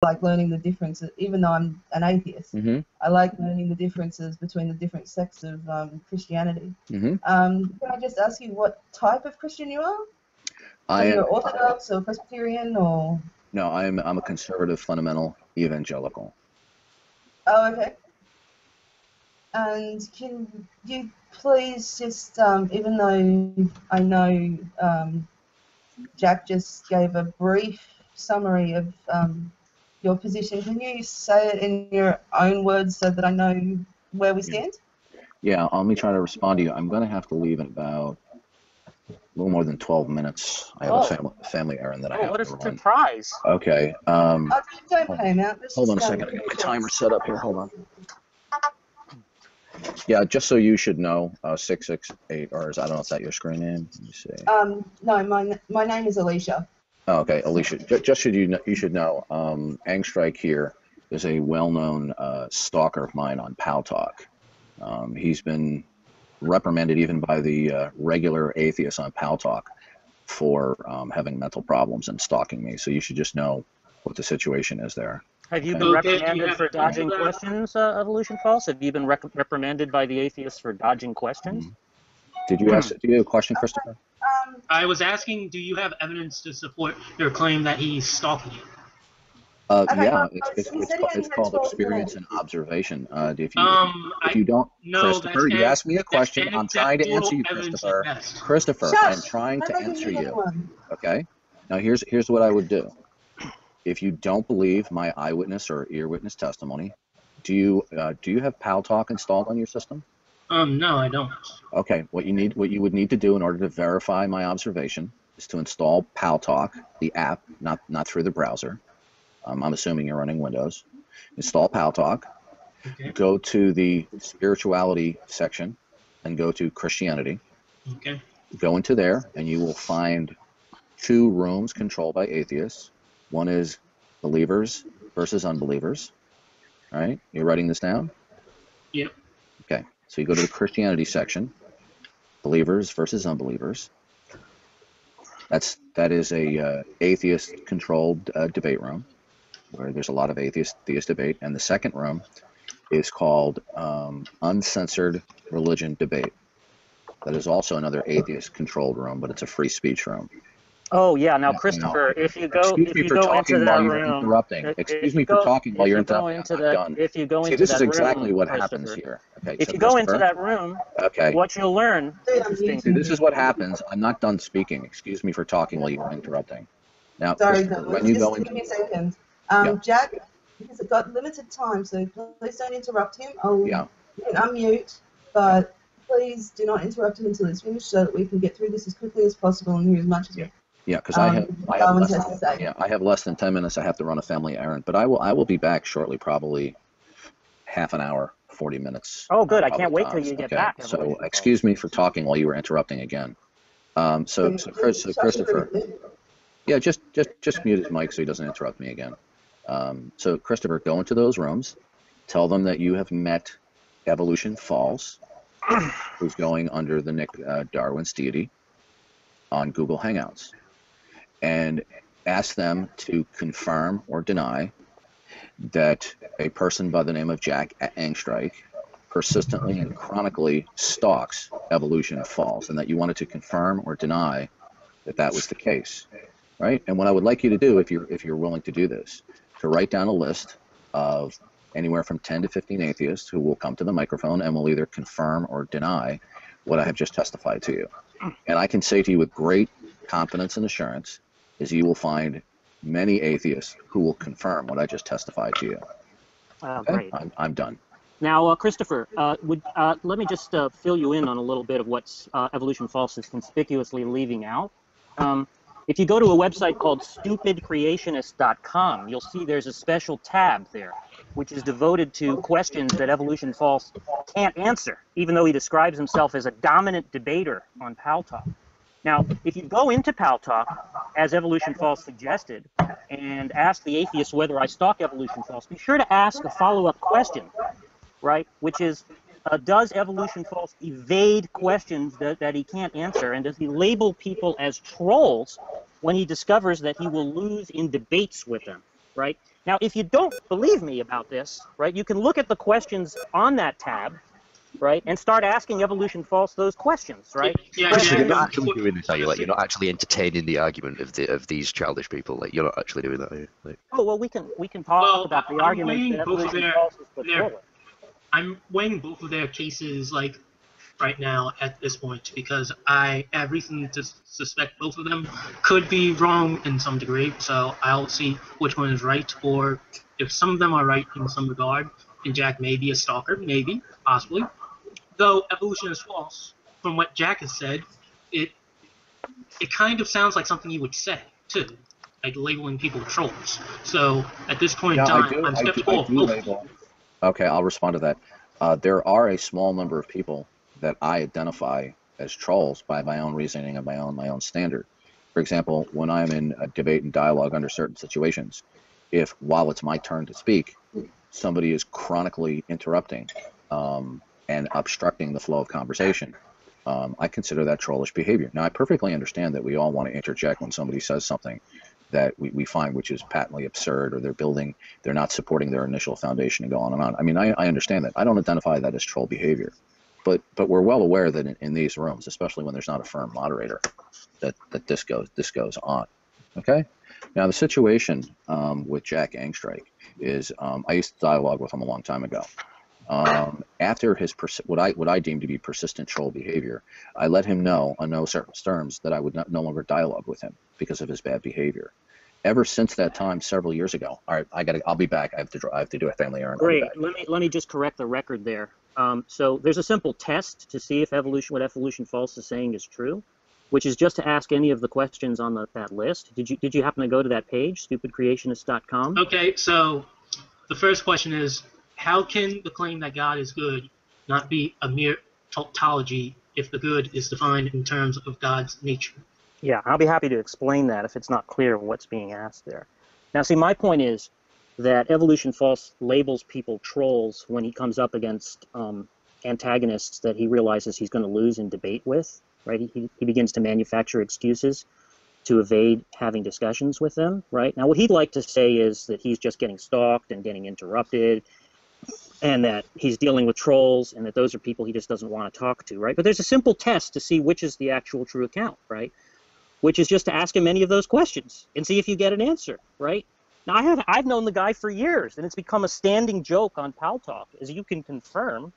like learning the differences, even though I'm an atheist. Mm-hmm. I like learning the differences between the different sects of Christianity. Mm-hmm. Can I just ask you what type of Christian you are? I Are you am. Orthodox or Presbyterian or? No, I'm a conservative fundamental evangelical. Oh, okay. And can you please just, even though I know Jack just gave a brief summary of your position, can you say it in your own words so that I know where we stand? Yeah, let me try to respond to you. I'm going to have to leave in about a little more than 12 minutes. I have a family errand that I have what a to run. surprise. Okay. Oh, don't pay him out. Hold on a second. I got my timer set up here. Hold on. Yeah, just so you should know, 668, or I don't know if that's your screen name. Let me see. No, my name is Alicia. Oh, okay, Alicia. Just should you should know, Angstreich here is a well-known stalker of mine on Paltalk. He's been reprimanded even by the regular atheists on Paltalk for having mental problems and stalking me. So you should just know what the situation is there. Have you been reprimanded for dodging questions, Evolution False? Have you been reprimanded by the atheists for dodging questions? Did you ask? Do you have a question, Christopher? I was asking, do you have evidence to support your claim that he's stalking you? Yeah, it's called experience and observation. If you don't, Christopher, you asked me a question. I'm trying to answer you, Christopher. Christopher, I'm trying to answer you. Okay. Now here's what I would do. If you don't believe my eyewitness or ear witness testimony, do you have Paltalk installed on your system? No, I don't. Okay. What you would need to do in order to verify my observation is to install Paltalk, the app, not through the browser. I'm assuming you're running Windows. Install Paltalk. Okay. Go to the spirituality section and go to Christianity. Okay. Go into there and you will find 2 rooms controlled by atheists. One is believers versus unbelievers. All right, you're writing this down? Yep. Okay, so you go to the Christianity section, believers versus unbelievers. That is a atheist-controlled debate room where there's a lot of theist debate. And the second room is called uncensored religion debate. That is also another atheist-controlled room, but it's a free speech room. Oh yeah. Now, Christopher, if you go into that room, interrupting. Excuse me for talking while you're interrupting. I'm not done. If you go into that room, this is exactly what happens here. Okay. If you go into that room, what you'll learn. See, this is what happens. I'm not done speaking. Excuse me for talking while you were interrupting. Now, Sorry, when you go into, give me a second. Jack, because it got limited time, so please don't interrupt him. You can unmute, but please do not interrupt him until it's finished, so that we can get through this as quickly as possible and hear as much as we can. Yeah, because I have less than 10 minutes. I have to run a family errand, but I will be back shortly, probably half an hour, 40 minutes. Oh, good. I can't wait till you get back. So excuse me for talking while you were interrupting again. So Christopher, yeah, just mute his mic so he doesn't interrupt me again. So Christopher, go into those rooms, tell them that you have met Evolution False, who's going under the nick Darwin's Deity on Google Hangouts, and ask them to confirm or deny that a person by the name of Jack Angstreich persistently and chronically stalks Evolution False, and that you wanted to confirm or deny that was the case, right? And what I would like you to do, if you're willing to do this, to write down a list of anywhere from 10 to 15 atheists who will come to the microphone and will either confirm or deny what I have just testified to you. And I can say to you with great confidence and assurance is you will find many atheists who will confirm what I just testified to you. Okay? Great. I'm done. Now, Christopher, let me just fill you in on a little bit of what Evolution False is conspicuously leaving out. If you go to a website called stupidcreationist.com, you'll see there's a special tab there, which is devoted to questions that Evolution False can't answer, even though he describes himself as a dominant debater on Paltalk. Now, if you go into Paltalk, as Evolution False suggested, and ask the atheist whether I stalk Evolution False, be sure to ask a follow-up question, right, which is, does Evolution False evade questions that he can't answer, and does he label people as trolls when he discovers that he will lose in debates with them, right? Now, if you don't believe me about this, right, you can look at the questions on that tab, right, and start asking Evolution False those questions, right? Yeah, So you're Jack, not actually doing this, are you? Like, you're not actually entertaining the argument of these childish people. Like, you're not actually doing that, are you? Like, Oh, well, we can talk about the I'm arguments weighing that both of Evolution False has put forward. I'm weighing both of their cases, like, right now at this point, because I have reason to suspect both of them could be wrong in some degree, so I'll see which one is right, or if some of them are right in some regard, and Jack may be a stalker, maybe, possibly. Though evolution is false, from what Jack has said, it kind of sounds like something you would say, too, like labeling people trolls. So, at this point in time, I'm skeptical of both of them. Okay, I'll respond to that. There are a small number of people that I identify as trolls by my own reasoning and my own standard. For example, when I'm in a debate and dialogue under certain situations, if while it's my turn to speak, somebody is chronically interrupting and obstructing the flow of conversation, I consider that trollish behavior. Now, I perfectly understand that we all want to interject when somebody says something that we find which is patently absurd, or they're not supporting their initial foundation and go on and on. I mean, I understand that. I don't identify that as troll behavior. But we're well aware that in these rooms, especially when there's not a firm moderator, that this goes on. Okay. Now the situation with Jack Angstreich is I used to dialogue with him a long time ago. After his what I deem to be persistent troll behavior, I let him know on no certain terms that I would no longer dialogue with him because of his bad behavior. Ever since that time, several years ago. All right, I'll be back. I have to do a family errand. Great. Let me just correct the record there. So there's a simple test to see if what Evolution False is saying is true, which is just to ask any of the questions on that list. Did you happen to go to that page, stupidcreationist.com? Okay, so the first question is, how can the claim that God is good not be a mere tautology if the good is defined in terms of God's nature? Yeah, I'll be happy to explain that if it's not clear what's being asked there. Now, see, my point is that Evolution False labels people trolls when he comes up against antagonists that he realizes he's going to lose in debate with, right? He begins to manufacture excuses to evade having discussions with them, right? Now, what he'd like to say is that he's just getting stalked and getting interrupted, and that he's dealing with trolls, and that those are people he just doesn't want to talk to, right? But there's a simple test to see which is the actual true account, right? Which is just to ask him any of those questions and see if you get an answer, right? Now, I've known the guy for years, and it's become a standing joke on Pal Talk, as you can confirm.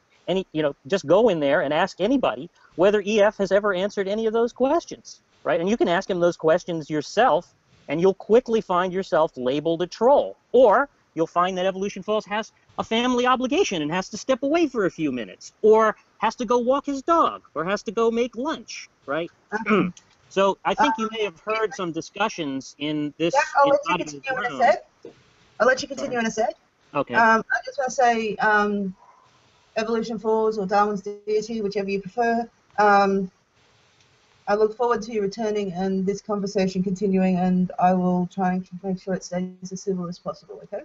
Just go in there and ask anybody whether EF has ever answered any of those questions, right? And you can ask him those questions yourself, and you'll quickly find yourself labeled a troll. Or you'll find that Evolution False has a family obligation and has to step away for a few minutes, or has to go walk his dog, or has to go make lunch, right? So I think you may have heard some discussions in this. Jack, I'll let you continue in a sec. I'll let you continue in a sec. Okay. I just want to say Evolution Falls or Darwin's Deity, whichever you prefer. I look forward to you returning and this conversation continuing, and I will try and make sure it stays as civil as possible, okay?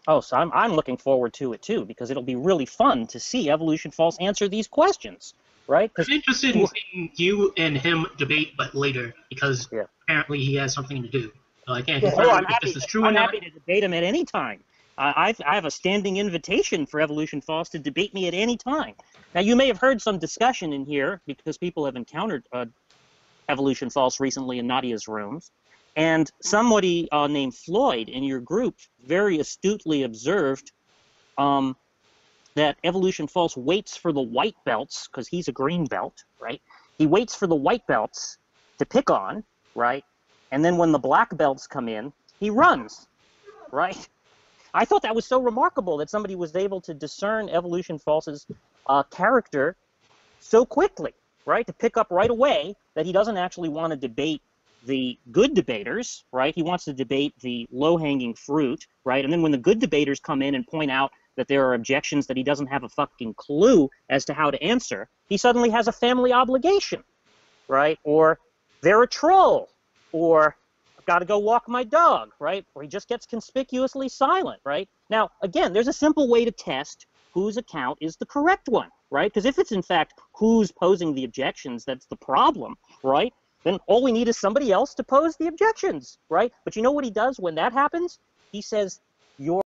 Oh, so I'm looking forward to it, too, because it'll be really fun to see Evolution False answer these questions, right? I'm interested in seeing you and him debate, but later, because apparently he has something to do. So I can't confirm if this is true or not. I'm happy to debate him at any time. I have a standing invitation for Evolution False to debate me at any time. Now, you may have heard some discussion in here because people have encountered Evolution False recently in Nadia's rooms. And somebody named Floyd in your group very astutely observed that Evolution False waits for the white belts, because he's a green belt, right? He waits for the white belts to pick on, right? And then when the black belts come in, he runs, right? I thought that was so remarkable that somebody was able to discern Evolution False's character so quickly, right? To pick up right away that he doesn't actually want to debate the good debaters, right? He wants to debate the low-hanging fruit, right? And then when the good debaters come in and point out that there are objections that he doesn't have a fucking clue as to how to answer, he suddenly has a family obligation, right? Or they're a troll, or I've got to go walk my dog, right? Or he just gets conspicuously silent, right? Now, again, there's a simple way to test whose account is the correct one, right? Because if it's in fact who's posing the objections that's the problem, right? Then all we need is somebody else to pose the objections, right? But you know what he does when that happens? He says, your